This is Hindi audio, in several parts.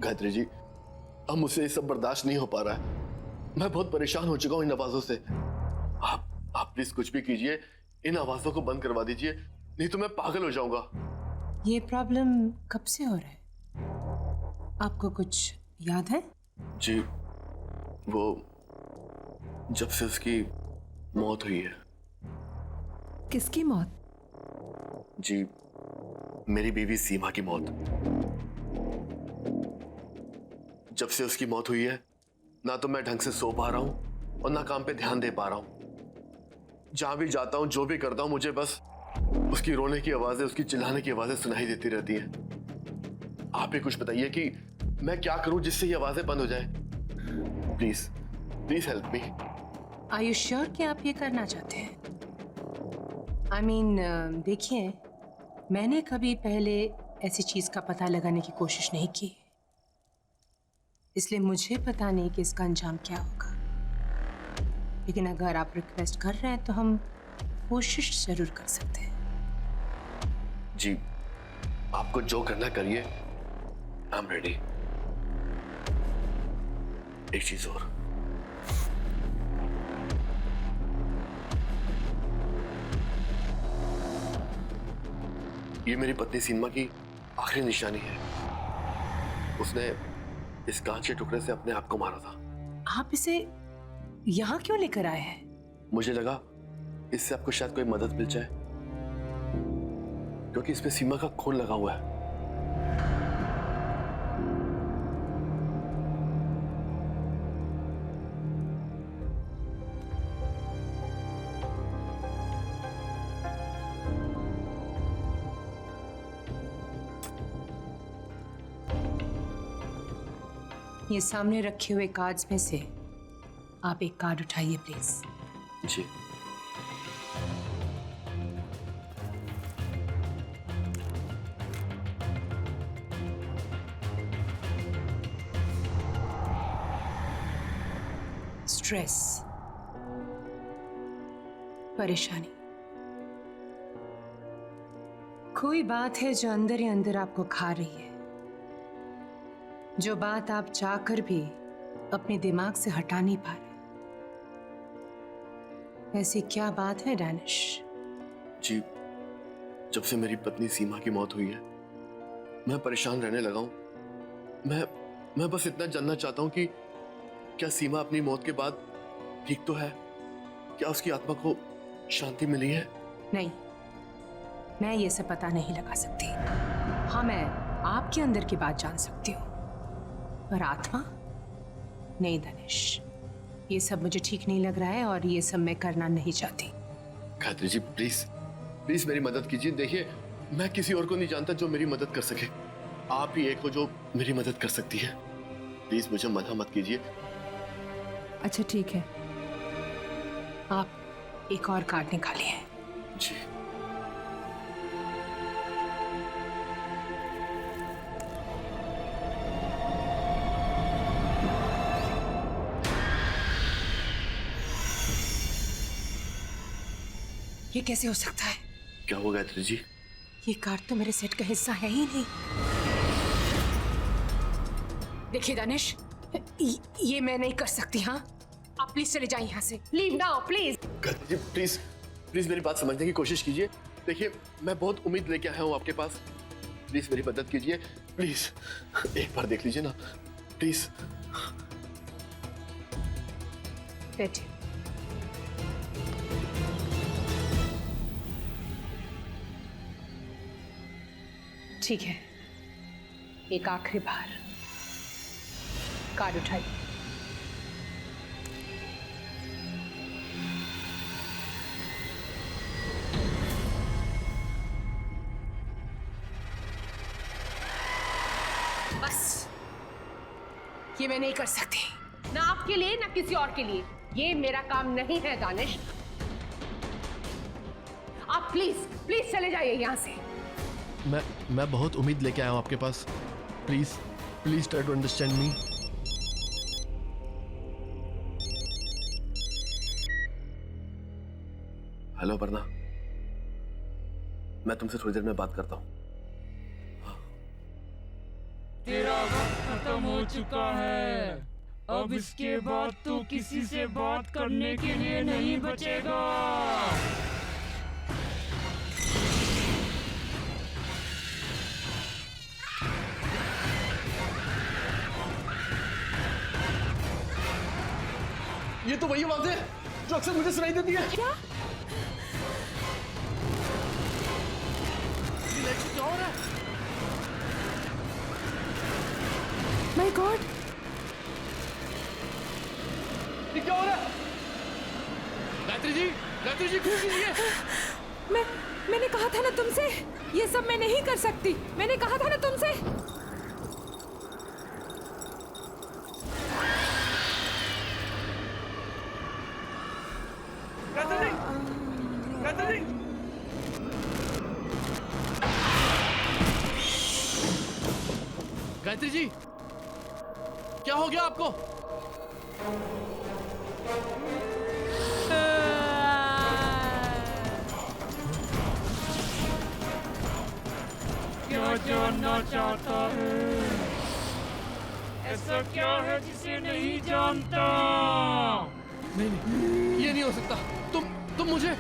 गायत्री जी, अब मुझसे ये सब बर्दाश्त नहीं हो पा रहा है। मैं बहुत परेशान हो चुका हूँ इन आवाजों से। आप प्लीज कुछ भी कीजिए, इन आवाजों को बंद करवा दीजिए, नहीं तो मैं पागल हो जाऊंगा। ये प्रॉब्लम कब से हो रहा है? आपको कुछ याद है? जी, वो जब से उसकी मौत हुई है। किसकी मौत? जी, मेरी बीवी सीमा की मौत। जब से उसकी मौत हुई है, ना तो मैं ढंग से सो पा रहा हूं और ना काम पे ध्यान दे पा रहा हूं। जहां भी जाता हूं, जो भी करता हूं, मुझे बस उसकी रोने की आवाजें, उसकी चिल्लाने की आवाजें सुनाई देती रहती हैं। आप ही कुछ बताइए कि मैं क्या करूं जिससे ये आवाजें बंद हो जाए। Please please help me. Are you sure कि आप ये करना चाहते हैं? आई मीन, देखिए, मैंने कभी पहले ऐसी चीज का पता लगाने की कोशिश नहीं की, इसलिए मुझे पता नहीं कि इसका अंजाम क्या होगा। लेकिन अगर आप रिक्वेस्ट कर रहे हैं तो हम कोशिश जरूर कर सकते हैं। जी, आपको जो करना करिए, आई एम रेडी। एक चीज और, ये मेरी पत्नी सीमा की आखिरी निशानी है। उसने इस कांच के टुकड़े से अपने आप को मारा था। आप इसे यहाँ क्यों लेकर आए हैं? मुझे लगा इससे आपको शायद कोई मदद मिल जाए, क्योंकि इसमें सीमा का खून लगा हुआ है। ये सामने रखे हुए कार्ड्स में से आप एक कार्ड उठाइए प्लीज। जी। स्ट्रेस, परेशानी, कोई बात है जो अंदर ही अंदर आपको खा रही है, जो बात आप चाहकर भी अपने दिमाग से हटा नहीं पा रहे। ऐसी क्या बात है डैनिश? जी, जब से मेरी पत्नी सीमा की मौत हुई है, मैं परेशान रहने लगा हूं। मैं बस इतना जानना चाहता हूं कि क्या सीमा अपनी मौत के बाद ठीक तो है? क्या उसकी आत्मा को शांति मिली है? नहीं, मैं ये सब पता नहीं लगा सकती। हाँ, मैं आपके अंदर की बात जान सकती हूँ, पर आत्मा नहीं धनेश, ये सब मुझे ठीक नहीं लग रहा है और ये सब मैं करना नहीं चाहती। गायत्री जी, प्लीज प्लीज मेरी मदद कीजिए। देखिए, मैं किसी और को नहीं जानता जो मेरी मदद कर सके। आप ही एक हो जो मेरी मदद कर सकती है। प्लीज मुझे मना मत कीजिए। अच्छा ठीक है, आप एक और कार्ड निकालिए। जी। ये कैसे हो सकता है? क्या हुआ गायत्री जी? ये कार्ड तो मेरे सेट का हिस्सा है ही नहीं। देखिए दानिश, ये मैं नहीं कर सकती। हाँ, आप प्लीज चले जाइए यहाँ से। Leave now please. Gayatri ji, please please मेरी बात समझने की कोशिश कीजिए। देखिए, मैं बहुत उम्मीद लेके आया हूँ आपके पास। प्लीज मेरी मदद कीजिए, प्लीज एक बार देख लीजिए ना, प्लीज। बैठिए। ठीक है, एक आखिरी बार कार्ड उठाइए। बस, ये मैं नहीं कर सकती, ना आपके लिए ना किसी और के लिए। ये मेरा काम नहीं है दानिश। आप प्लीज प्लीज चले जाइए यहाँ से। मैं बहुत उम्मीद लेके आया हूँ आपके पास। Please please try to understand me. Hello Aparna, मैं तुमसे थोड़ी देर में बात करता हूँ। तेरा वक्त खत्म खत्म हो चुका है। अब इसके बाद तू किसी से बात करने के लिए नहीं बचेगा। ये तो वही आवाज है जो अक्सर मुझे सुनाई देती है। क्या? क्या हो रहा है? माय गॉड, ये क्या हो रहा है? गायत्री जी कुछ कीजिए। मैंने कहा था ना तुमसे, ये सब मैं नहीं कर सकती। मैंने कहा था ना तुमसे। गायत्री जी, क्या हो गया आपको? क्या जानना चाहता है? ऐसा क्या है जिसे नहीं जानता? नहीं, ये नहीं हो सकता। तुम मुझे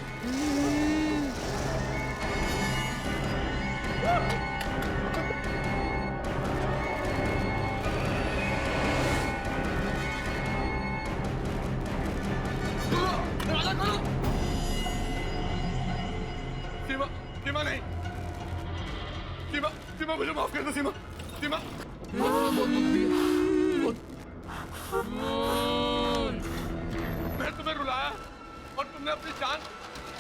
सीमा नहीं। सीमा मुझे माफ कर दो। सीमा मैं तुम्हें रुलाया और तुमने अपनी जान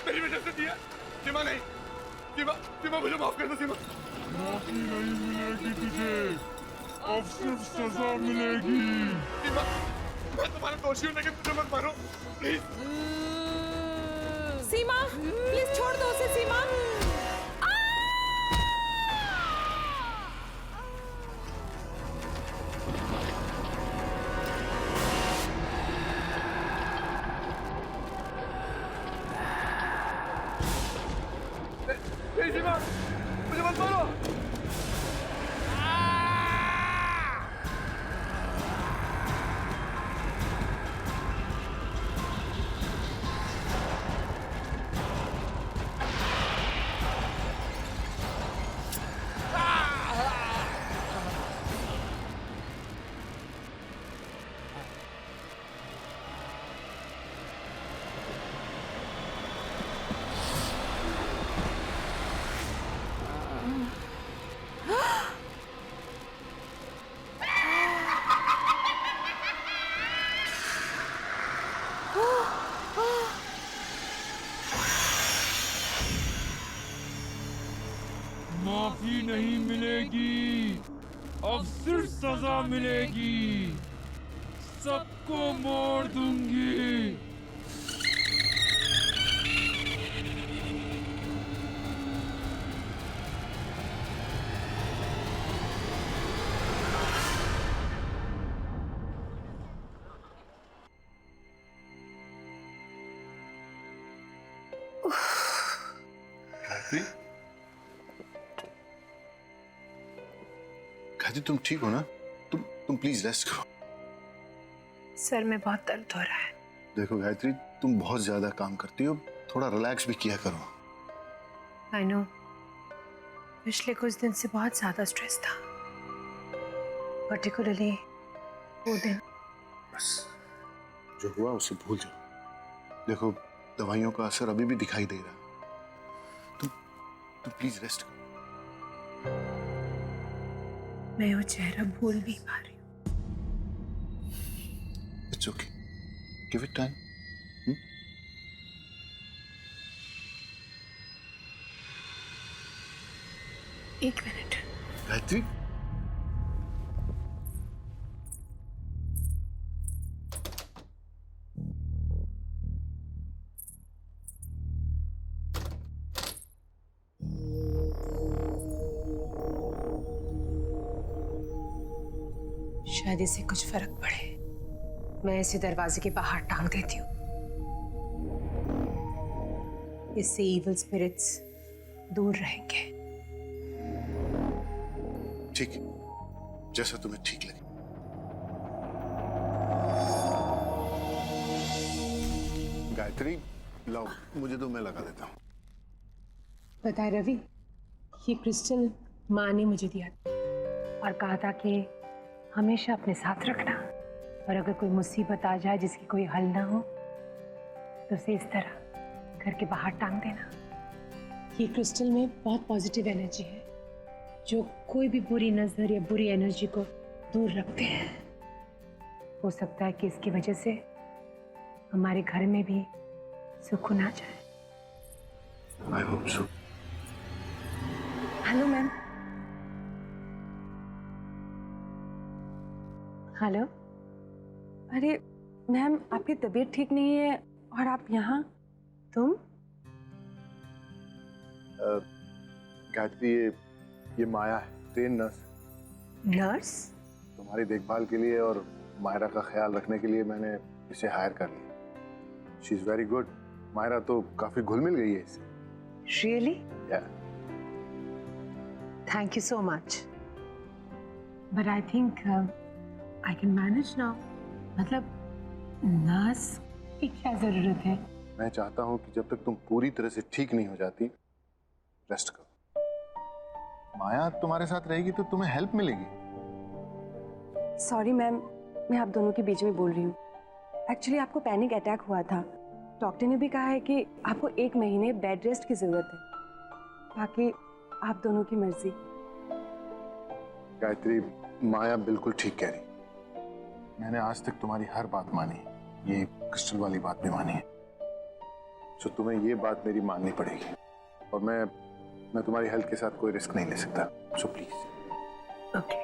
मेरी वजह से दी है। सीमा नहीं। सीमा मुझे माफ कर दो। सीमा माफी नहीं मिलेगी तुझे, अब सिर्फ सजा मिलेगी। सीमा, मैं तुम्हारा दोषी हूँ लेकिन तुझे मत मारो प्लीज। सीमा, प्लीज छोड़ दो उसे। सीमा, सीमा मुझे मत मारो। माफी नहीं मिलेगी, अब सिर्फ सजा मिलेगी। सबको मोड़ दूंगी। गायत्री, तुम ठीक हो ना? तुम प्लीज रेस्ट करो। सर में बहुत दर्द हो रहा है। देखो गायत्री, तुम बहुत ज्यादा काम करती हो, थोड़ा रिलैक्स भी किया करो। आई नो, पिछले कुछ दिन से बहुत ज्यादा स्ट्रेस था, पर्टिकुलरली वो दिन। बस जो हुआ उसे भूल जाओ। देखो, दवाइयों का असर अभी भी दिखाई दे रहा है। तुम प्लीज रेस्ट करो। मैं वो चेहरा भूल नहीं पा रही हूँ। It's okay, give it time. एक मिनट। गायत्री, शायद इससे कुछ फर्क पड़े। मैं इसे दरवाजे के बाहर टांग देती हूँ। इससे इविल स्पिरिट्स दूर रहेंगे। ठीक है, जैसा तुम्हें ठीक लगे। गायत्री लाओ, मुझे तो मैं लगा देता हूँ। पता है रवि, ये क्रिस्टल माँ ने मुझे दिया था और कहा था कि हमेशा अपने साथ रखना, और अगर कोई मुसीबत आ जाए जिसकी कोई हल ना हो तो उसे इस तरह घर के बाहर टांग देना। ये क्रिस्टल में बहुत पॉजिटिव एनर्जी है जो कोई भी बुरी नजर या बुरी एनर्जी को दूर रखते हैं। हो सकता है कि इसकी वजह से हमारे घर में भी सुकून आ जाए। I hope so. Hello ma'am. Hello. अरे मैम, आपकी तबीयत ठीक नहीं है और आप यहाँ? तुम? गायत्री, ये माया है, ट्रेन नर्स। नर्स? तुम्हारी देखभाल के लिए और मायरा का ख्याल रखने के लिए मैंने इसे हायर कर लिया। She is very good. Myra तो काफी घुल मिल गई है इससे। Really? Yeah. Thank you so much. But I think I can manage now. मतलब नर्स की क्या जरूरत है? मैं चाहता हूँ कि जब तक तुम पूरी तरह से ठीक नहीं हो जाती, रेस्ट करो। माया तुम्हारे साथ रहेगी तो तुम्हें हेल्प मिलेगी। सॉरी मैम, मैं आप दोनों के बीच में बोल रही हूँ। एक्चुअली आपको पैनिक अटैक हुआ था। डॉक्टर ने भी कहा है कि आपको 1 महीने बेड रेस्ट की जरूरत है। बाकी आप दोनों की मर्जी। गायत्री, माया बिल्कुल ठीक कह रही। मैंने आज तक तुम्हारी हर बात मानी, ये क्रिस्टल वाली बात भी मानी है। तो तुम्हें ये बात मेरी माननी पड़ेगी, और मैं तुम्हारी हेल्थ के साथ कोई रिस्क नहीं ले सकता। So please. ओके।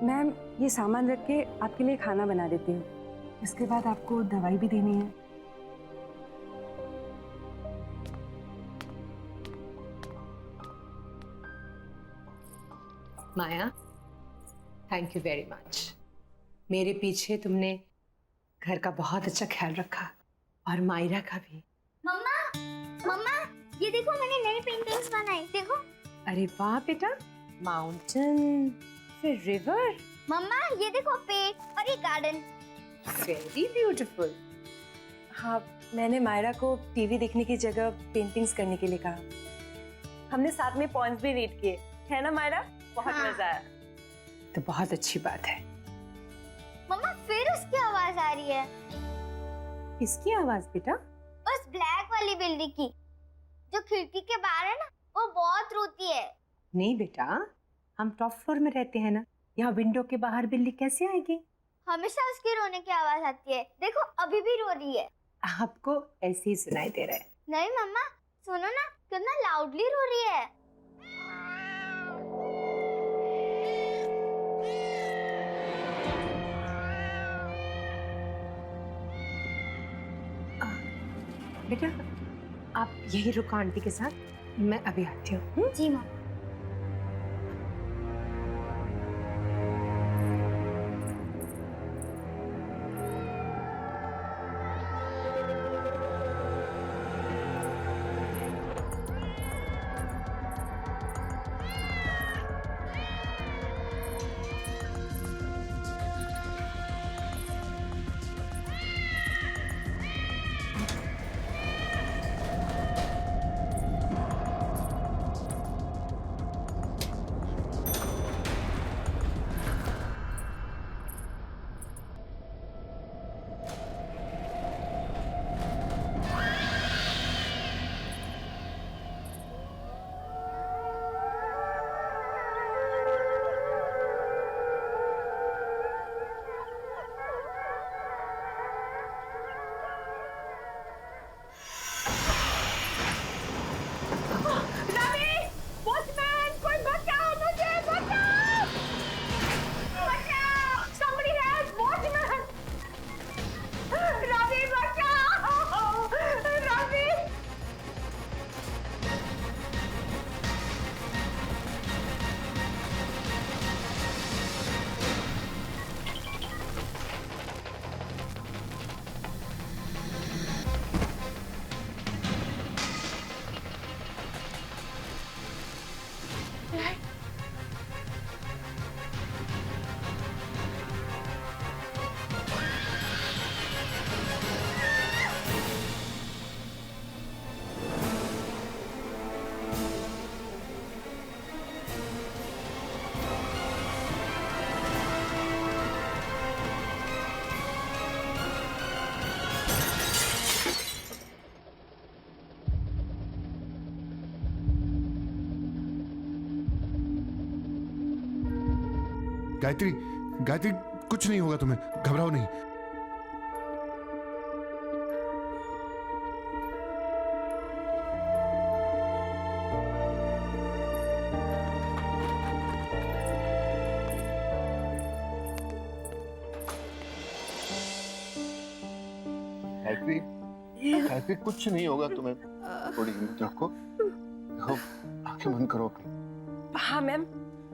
मैम, ये सामान रख के आपके लिए खाना बना देती हूँ। इसके बाद आपको दवाई भी देनी है। माया, थैंक यू वेरी मच। मेरे पीछे तुमने घर का बहुत अच्छा ख्याल रखा, और मायरा का भी। मम्मा, मम्मा, ये देखो मैंने नई पेंटिंग्स बनाई, देखो। अरे वाह बेटा, माउंटेन, फिर रिवर। मम्मा, ये देखो पेड़ और ये गार्डन। Very beautiful. हाँ, मैंने मायरा को टीवी देखने की जगह पेंटिंग्स करने के लिए कहा। हमने साथ में पॉइंट्स भी रीड किए, है ना मायरा? बहुत हाँ। मजा आया। तो बहुत अच्छी बात है। मम्मा, फिर उसकी आवाज आ रही है, किसकी आवाज बेटा? उस ब्लैक वाली बिल्ली की, जो खिड़की के बाहर है ना, वो बहुत रोती है। नहीं बेटा, हम टॉप फ्लोर में रहते हैं ना, यहाँ विंडो के बाहर बिल्ली कैसे आएगी? हमेशा उसकी रोने की आवाज आती है, देखो अभी भी रो रही है। आपको ऐसे ही सुनाई दे रहा है। नहीं मम्मा, सुनो ना, कितना लाउडली रो रही है। बेटा, आप यही रुको आंटी के साथ, मैं अभी आती हूँ। जी माँ। गायत्री, गायत्री कुछ नहीं होगा तुम्हें, घबराओ नहीं। गायत्री, गायत्री कुछ नहीं होगा तुम्हें, थोड़ी हिम्मत रखो, देखो आंखें बंद करो अपनी। हाँ मैम,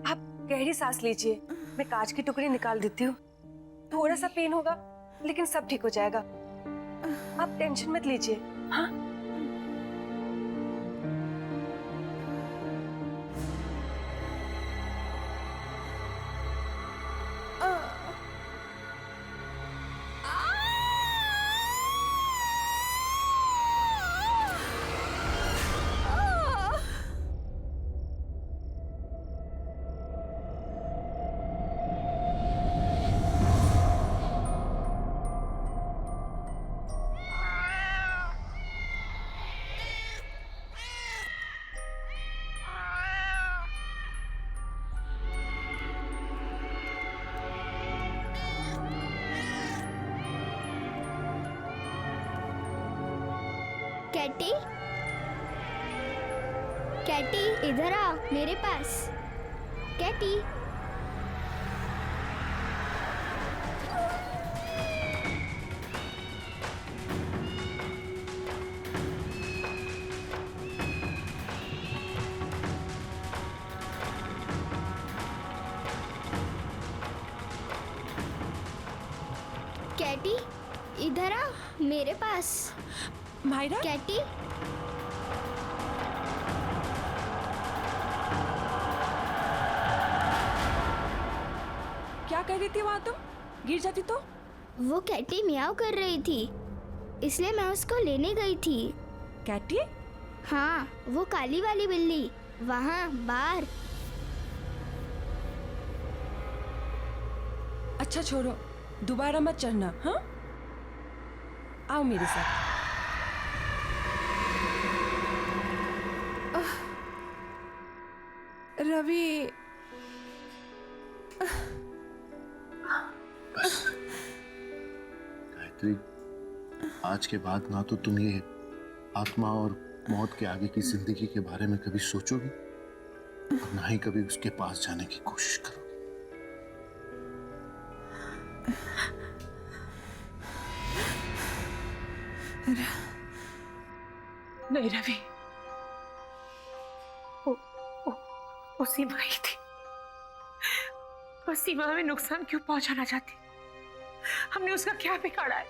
आप गहरी सांस लीजिए, मैं कांच के टुकड़े निकाल देती हूँ। थोड़ा सा पेन होगा लेकिन सब ठीक हो जाएगा, आप टेंशन मत लीजिए। हाँ कैटी, कैटी इधर आ मेरे पास। कैटी, कैटी इधर आ मेरे पास। मायरा, कैटी, क्या कर रही थी वहां तुम? गिर जाती तो? वो कैटी मियाओ कर रही थी, इसलिए मैं उसको लेने गई थी। कैटी? हाँ, वो काली वाली बिल्ली वहाँ बाहर। अच्छा छोड़ो, दोबारा मत चढ़ना। हाँ, आओ मेरे साथ। रवि, बस गायत्री, आज के बाद ना तो तुम ये आत्मा और मौत के आगे की जिंदगी के बारे में कभी सोचोगी और ना ही कभी उसके पास जाने की कोशिश करोगी। नहीं रवि, वो सीमा ही थी। वो सीमा में नुकसान क्यों पहुंचाना चाहती? हमने उसका क्या बिगाड़ा है?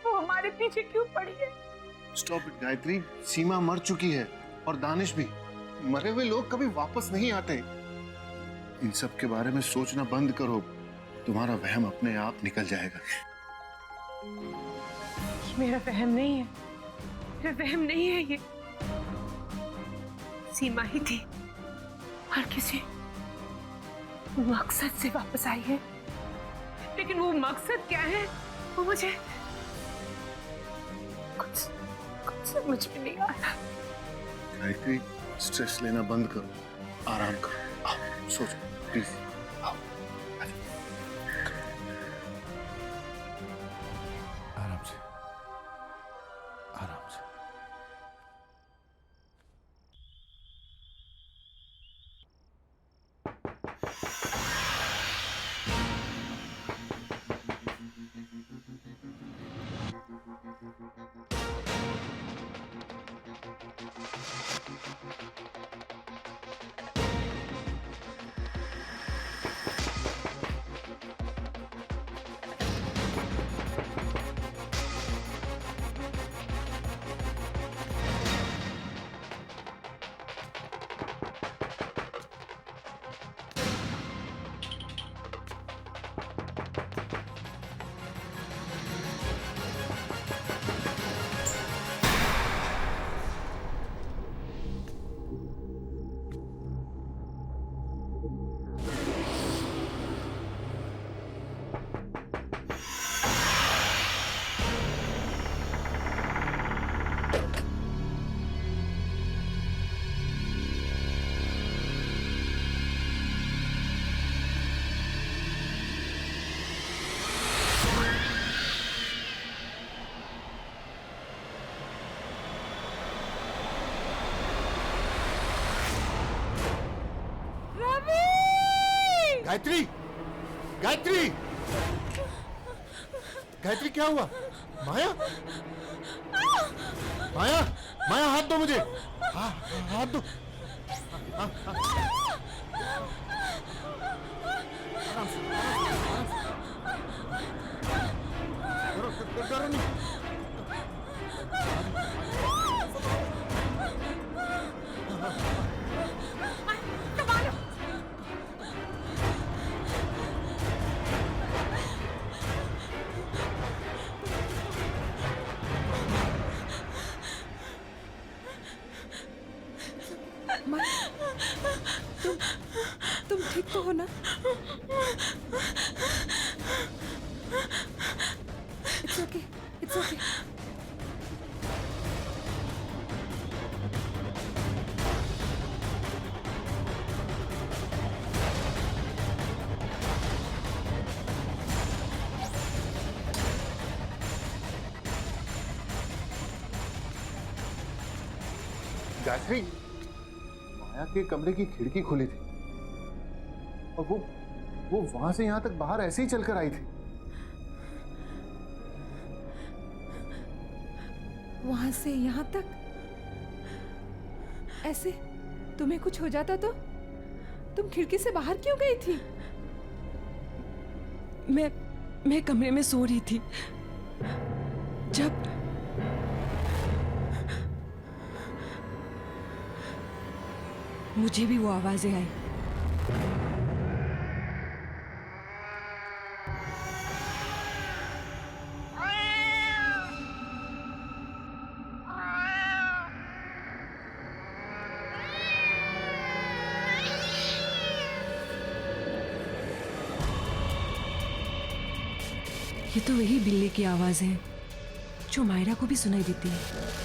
वो हमारे पीछे क्यों पड़ी है? स्टॉप इट गायत्री, सीमा मर चुकी है और दानिश भी। मरे हुए लोग कभी वापस नहीं आते। इन सब के बारे में सोचना बंद करो, तुम्हारा वहम अपने आप निकल जाएगा। मेरा वहम नहीं है, मेरा वहम नहीं है ये। सीमा ही थी और किसी मकसद से वापस आई है, लेकिन वो मकसद क्या है वो मुझे कुछ समझ में नहीं आ रहा। गायत्री, स्ट्रेस लेना बंद करो, आराम करो, आओ सोचो प्लीज, आओ आराम से, आराम से। गायत्री, गायत्री, गायत्री क्या हुआ? माया, माया, माया हाथ दो मुझे, हाथ दो। डरो नहीं। तुम ठीक तो हो ना? It's okay, it's okay. Gayatri, Maya के कमरे की खिड़की खुली थी और वो वहां से यहां तक बाहर ऐसे ही चलकर आई थी। वहां से यहाँ तक ऐसे? तुम्हें कुछ हो जाता तो? तुम खिड़की से बाहर क्यों गई थी? मैं कमरे में सो रही थी जब मुझे भी वो आवाजें आई। ये तो वही बिल्ली की आवाज है जो मायरा को भी सुनाई देती है।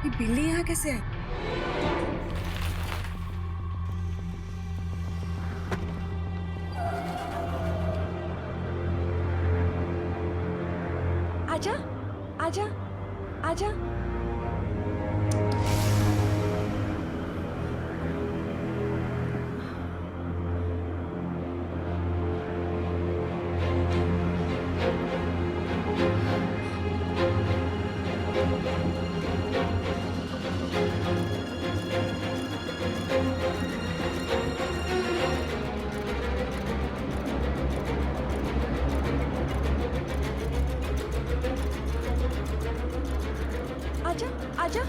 ये बिल्ली यहाँ कैसे आई? आजा, आजा, आजा। आजा, आजा।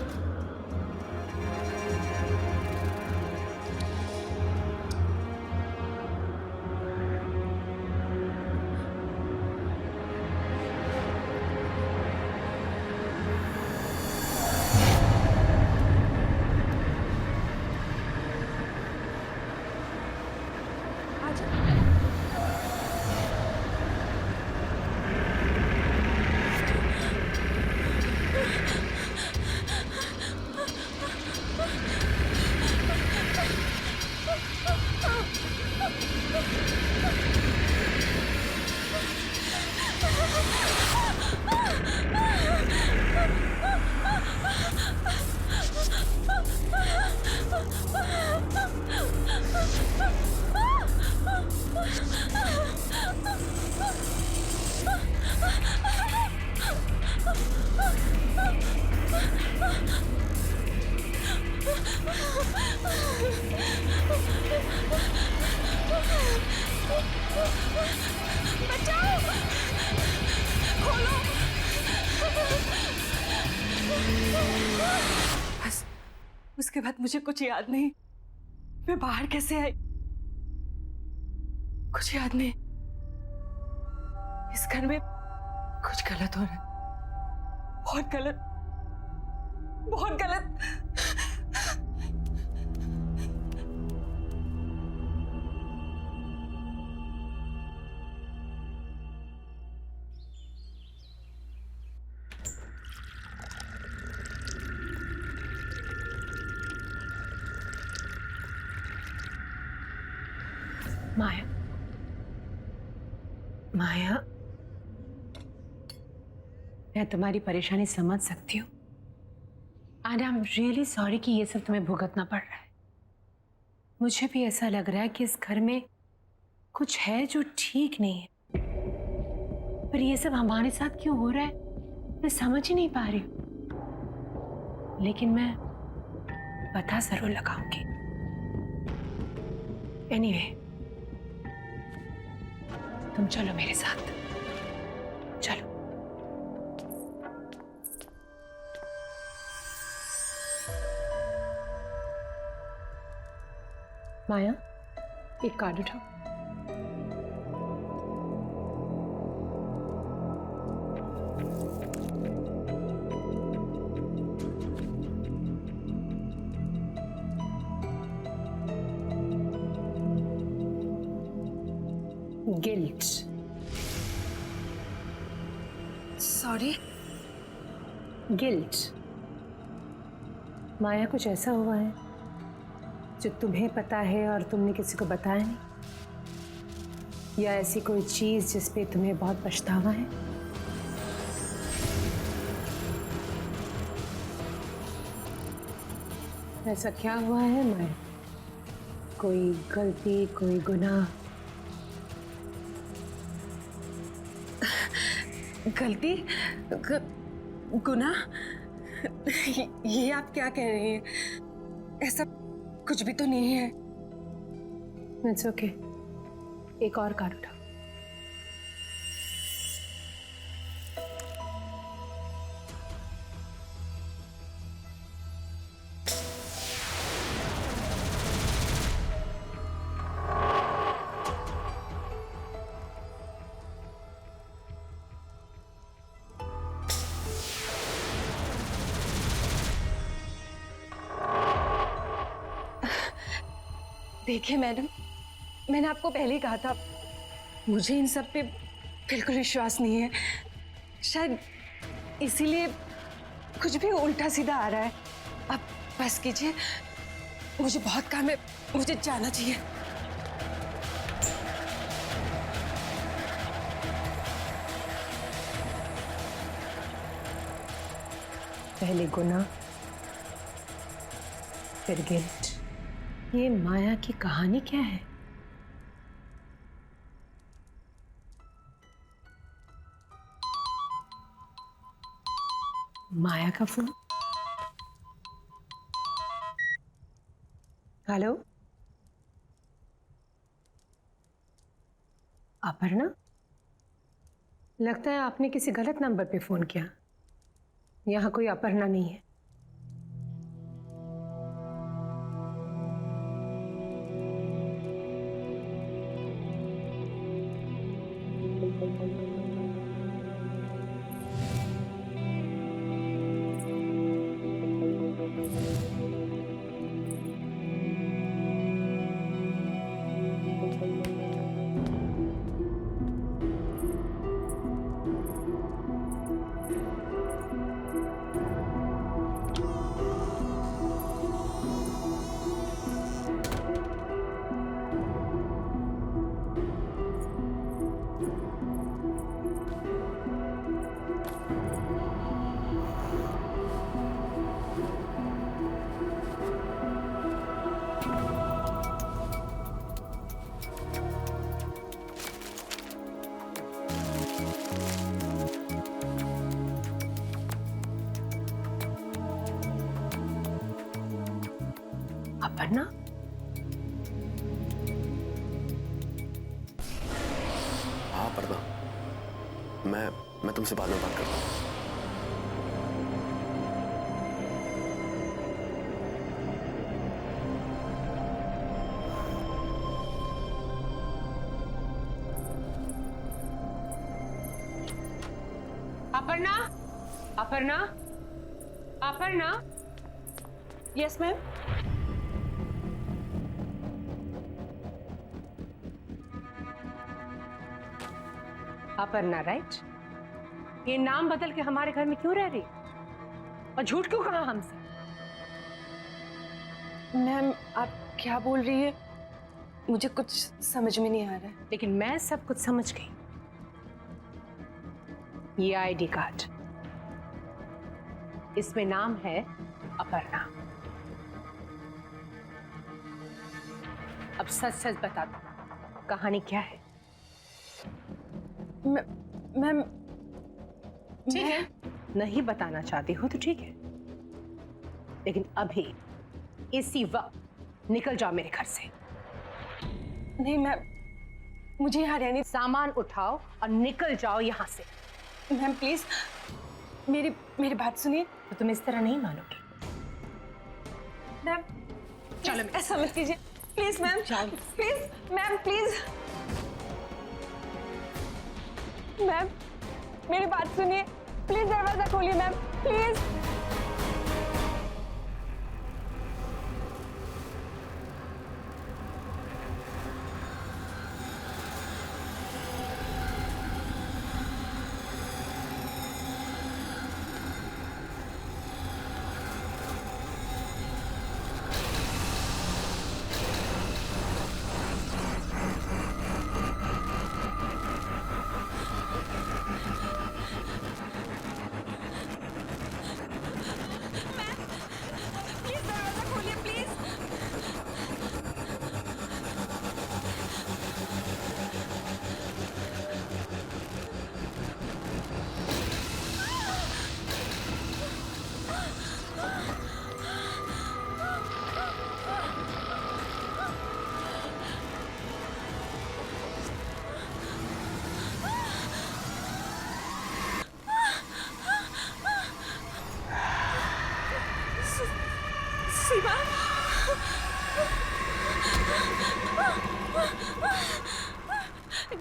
बस उसके बाद मुझे कुछ याद नहीं। मैं बाहर कैसे आई कुछ याद नहीं। इस घर में कुछ गलत हो रहा है, बहुत गलत, बहुत गलत। माया, माया, मैं तुम्हारी परेशानी समझ सकती हूँ। And I am really sorry कि ये सब तुम्हें भुगतना पड़ रहा है। मुझे भी ऐसा लग रहा है कि इस घर में कुछ है जो ठीक नहीं है, पर ये सब हमारे साथ क्यों हो रहा है मैं समझ ही नहीं पा रही हूँ। लेकिन मैं पता जरूर लगाऊंगी। एनीवे, तुम चलो मेरे साथ, चलो। माया, एक कार्ड उठाओ। गिल्ट। सॉरी। गिल्ट। माया, कुछ ऐसा हुआ है जो तुम्हें पता है और तुमने किसी को बताया नहीं, या ऐसी कोई चीज जिस पे तुम्हें बहुत पछतावा है? ऐसा क्या हुआ है माया? कोई गलती, कोई गुनाह? गलती? गुनाह? ये आप क्या कह रही हैं? ऐसा कुछ भी तो नहीं है। It's okay. एक और कार्ड उठाओ। देखिए मैडम, मैंने आपको पहले ही कहा था, मुझे इन सब पे बिल्कुल विश्वास नहीं है। शायद इसीलिए कुछ भी उल्टा सीधा आ रहा है। आप बस कीजिए, मुझे बहुत काम है, मुझे जाना चाहिए। पहले गुनाह, फिर गिल्ट। ये माया की कहानी क्या है? माया का फोन। हेलो, अपर्णा? लगता है आपने किसी गलत नंबर पे फोन किया। यहाँ कोई अपर्णा नहीं है। अपर्णा? हाँ अपर्णा, मैं तुमसे बाद में बात करता हूँ। Aparna, Aparna, Aparna. Yes ma'am. Aparna, right? ये नाम बदल के हमारे घर में क्यों रह रही और झूठ क्यों कहा हमसे? मैम, आप क्या बोल रही है? मुझे कुछ समझ में नहीं आ रहा है। लेकिन मैं सब कुछ समझ गई। ये आईडी कार्ड, इसमें नाम है अपर्णा। अब सच सच बता दो, कहानी क्या है? मैम ठीक है, नहीं बताना चाहती हो तो ठीक है, लेकिन अभी इसी वक्त निकल जाओ मेरे घर से। नहीं मैम, मुझे यहाँ रहने। सामान उठाओ और निकल जाओ यहाँ से। मैम प्लीज मेरी बात सुनिए। तो तुम इस तरह नहीं मानोगे। मैम चलो ऐसा मत कीजिए please ma'am, please ma'am, please ma'am मेरी बात सुनिए, प्लीज दरवाजा खोलिए ma'am, please. Seema,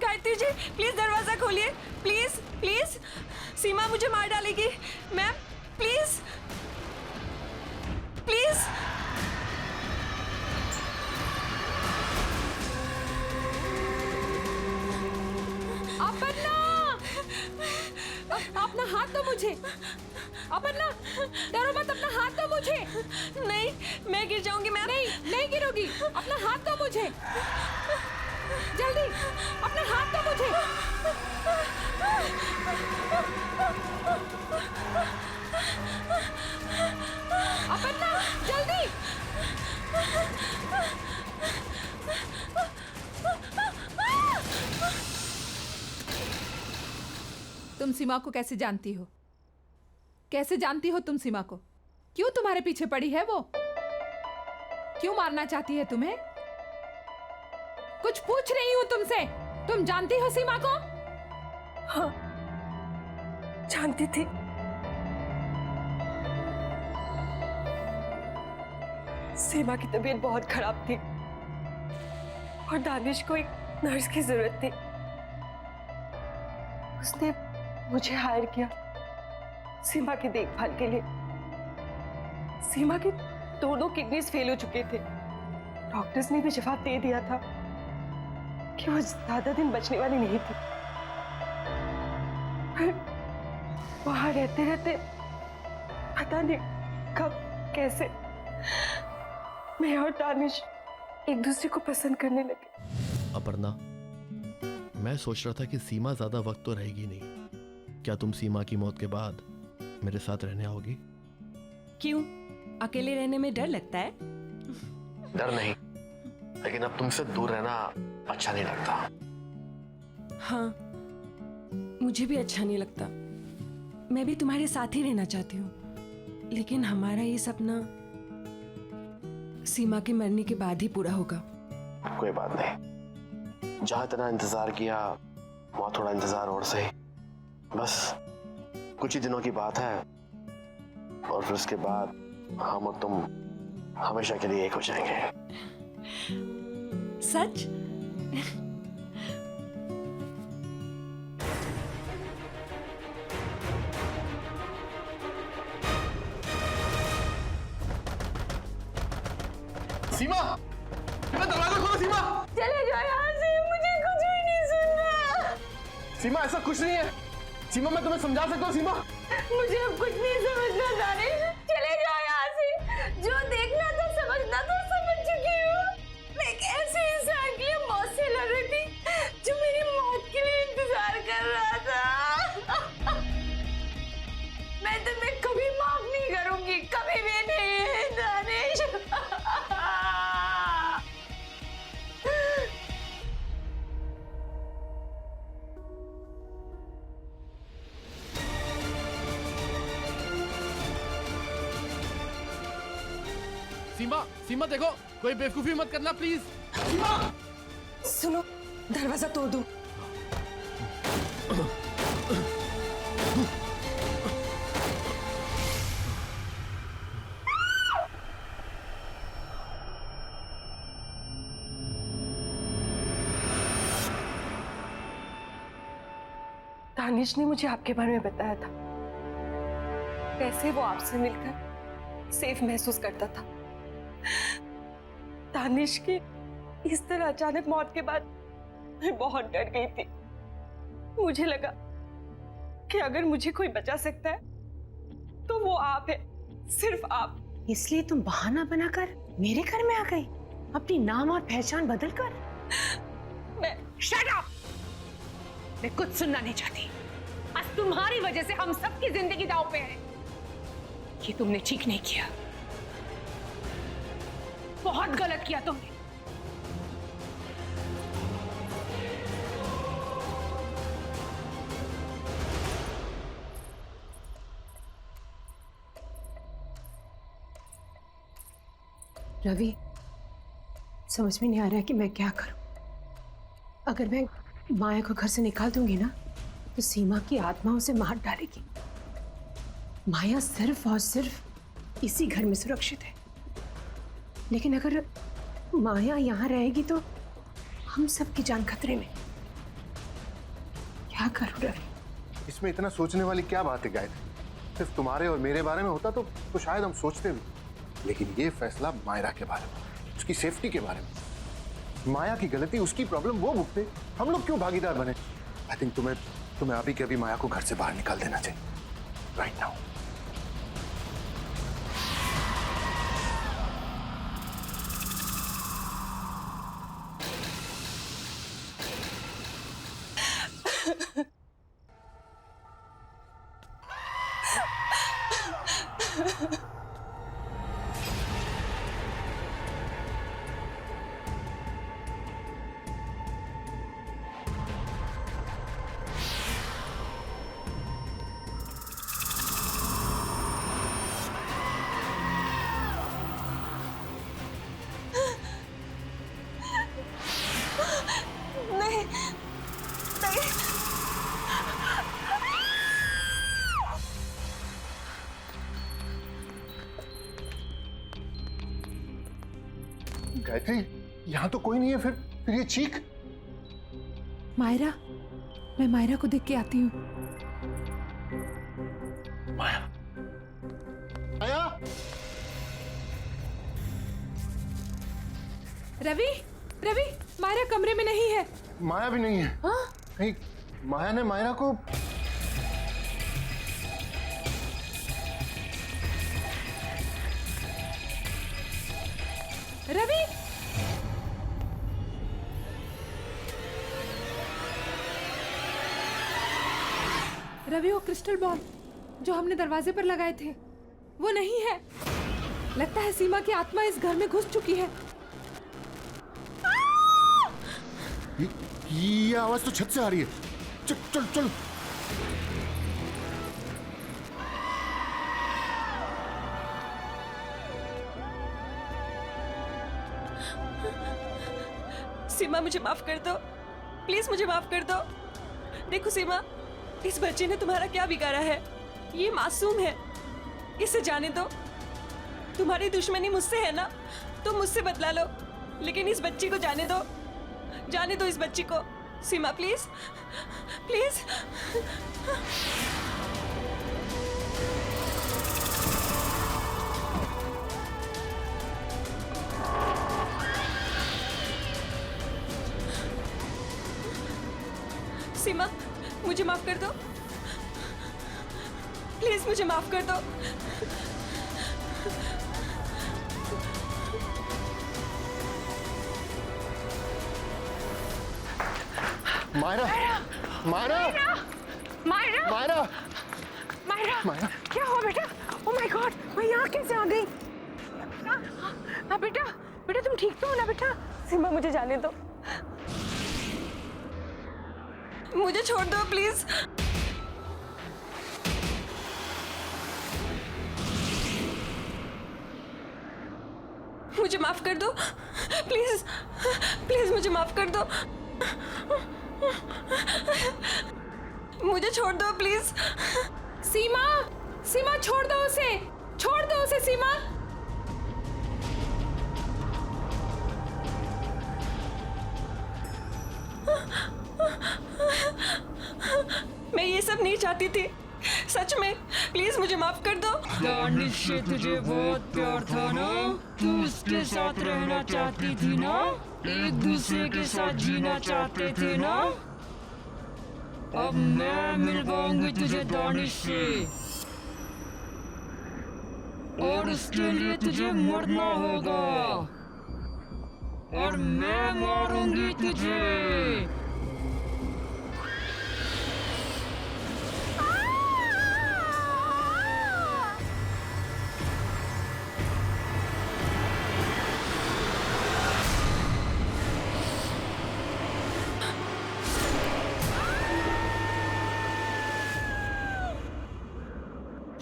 Gayatri ji please दरवाजा खोलिए, प्लीज प्लीज। सीमा मुझे मार डालेगी मैम, प्लीज प्लीज। अपर्णा, अपना हाथ दो मुझे। अपर्णा डरो मत, अपना हाथ दो मुझे। नहीं, मैं गिर जाऊंगी मैम। नहीं गिरोगी, अपना हाथ दो मुझे, जल्दी अपना हाथ दो मुझे। अपर्णा जल्दी। तुम सीमा को कैसे जानती हो? कैसे जानती हो तुम सीमा को? क्यों तुम्हारे पीछे पड़ी है वो? क्यों मारना चाहती है तुम्हें? कुछ पूछ रही हूं तुमसे। तुम जानती हो सीमा को? हाँ जानती थी। सीमा की तबीयत बहुत खराब थी और दानिश को एक नर्स की जरूरत थी। उसने मुझे हायर किया सीमा की देखभाल के लिए। सीमा की दोनों किडनीज फेल हो चुके थे। डॉक्टर्स ने भी जवाब दे दिया था कि वो ज्यादा दिन बचने वाली नहीं थी। फिर वहां रहते रहते पता नहीं कब कैसे मैं और दानिश एक दूसरे को पसंद करने लगे। अपर्णा, मैं सोच रहा था कि सीमा ज्यादा वक्त तो रहेगी नहीं। क्या तुम सीमा की मौत के बाद मेरे साथ रहने आओगी? क्यों, अकेले रहने में डर लगता है? डर नहीं, लेकिन अब तुमसे दूर रहना अच्छा नहीं लगता। हाँ, मुझे भी अच्छा नहीं लगता। मैं भी तुम्हारे साथ ही रहना चाहती हूँ, लेकिन हमारा ये सपना सीमा के मरने के बाद ही पूरा होगा। कोई बात नहीं, जहां इतना इंतजार किया वहां थोड़ा इंतजार और सही। बस कुछ ही दिनों की बात है और फिर उसके बाद हम और तुम हमेशा के लिए एक हो जाएंगे। सच? सीमा, दरवाजा खोलो सीमा। चले जाओ यहाँ से, मुझे कुछ भी नहीं सुनना। सीमा ऐसा कुछ नहीं है। सीमा मैं तुम्हें समझा सकता हूँ। सीमा मुझे अब कुछ नहीं समझना दानिश, चले जाओ यहाँ से। जो देखना था समझना था समझ चुकी हूँ। मैं एक ऐसे इंसान सीमा सीमा देखो, कोई बेवकूफी मत करना प्लीज। सुनो, दरवाजा तोड़ दो। दानिश ने मुझे आपके बारे में बताया था, कैसे वो आपसे मिलकर सेफ महसूस करता था। दानिश की इस तरह अचानक मौत के बाद मैं बहुत डर गई थी। मुझे लगा कि अगर मुझे कोई बचा सकता है तो वो आप है, सिर्फ आप। इसलिए तुम बहाना बनाकर मेरे घर में आ गई, अपनी नाम और पहचान बदल कर। मैं शट अप! मैं कुछ सुनना नहीं चाहती। आज तुम्हारी वजह से हम सबकी जिंदगी दांव पे है। ये तुमने ठीक नहीं किया, बहुत गलत किया तुमने। रवि, समझ में नहीं आ रहा है कि मैं क्या करूं। अगर मैं माया को घर से निकाल दूंगी ना, तो सीमा की आत्मा उसे मार डालेगी। माया सिर्फ और सिर्फ इसी घर में सुरक्षित है, लेकिन अगर माया यहाँ रहेगी तो हम सबकी जान खतरे में। क्या करूं रवि? इसमें इतना सोचने वाली क्या बात है गायत्री? सिर्फ तुम्हारे और मेरे बारे में होता तो शायद हम सोचते भी, लेकिन ये फैसला मायरा के बारे में, उसकी सेफ्टी के बारे में। माया की गलती, उसकी प्रॉब्लम वो भुगते, हम लोग क्यों भागीदार बने? आई थिंक तुम्हें अभी के अभी माया को घर से बाहर निकाल देना चाहिए, राइट नाउ। गायत्री, यहाँ तो कोई नहीं है, फिर ये चीख। मायरा, मैं मायरा को देख के आती हूँ। माया, माया, रवि, रवि, मायरा कमरे में नहीं है। माया भी नहीं है। हाँ? कहीं माया ने मायरा को रवि, रवि, वो क्रिस्टल बॉल जो हमने दरवाजे पर लगाए थे वो नहीं है। लगता है सीमा की आत्मा इस घर में घुस चुकी है। ये आवाज तो छत से आ रही है। चल चल चल। सीमा, मुझे माफ कर दो, प्लीज मुझे माफ कर दो। देखो सीमा, इस बच्चे ने तुम्हारा क्या बिगाड़ा है? ये मासूम है, इसे जाने दो। तुम्हारी दुश्मनी मुझसे है ना, तो मुझसे बदला लो, लेकिन इस बच्ची को जाने दो, जाने दो इस बच्ची को। सीमा प्लीज, प्लीज। सीमा, मुझे माफ कर दो, प्लीज मुझे माफ कर दो। मायरा, मायरा, मायरा, मायरा, मायरा, मायरा, क्या हुआ बेटा? ओह माय गॉड, मैं यहाँ कैसे आ गई? हाँ बेटा, बेटा तुम ठीक तो हो ना बेटा? सीमा, मुझे जाने दो, मुझे छोड़ दो प्लीज। मुझे माफ कर दो, प्लीज प्लीज मुझे माफ कर दो, मुझे छोड़ दो प्लीज। सीमा, सीमा छोड़ दो उसे, छोड़ दो उसे सीमा। मैं ये सब नहीं चाहती थी, सच में, प्लीज मुझे माफ कर दो। दानिश से तुझे बहुत प्यार था ना, तू उसके साथ रहना चाहती थी ना, एक दूसरे के साथ जीना चाहते थे ना। अब मैं मिलवाऊंगी तुझे दानिश से, और उसके लिए तुझे मरना होगा, और मैं मारूंगी तुझे।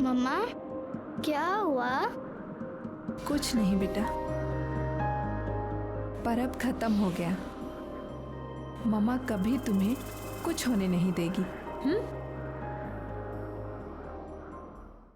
मम्मा क्या हुआ? कुछ नहीं बेटा, पर अब खत्म हो गया। मम्मा कभी तुम्हें कुछ होने नहीं देगी।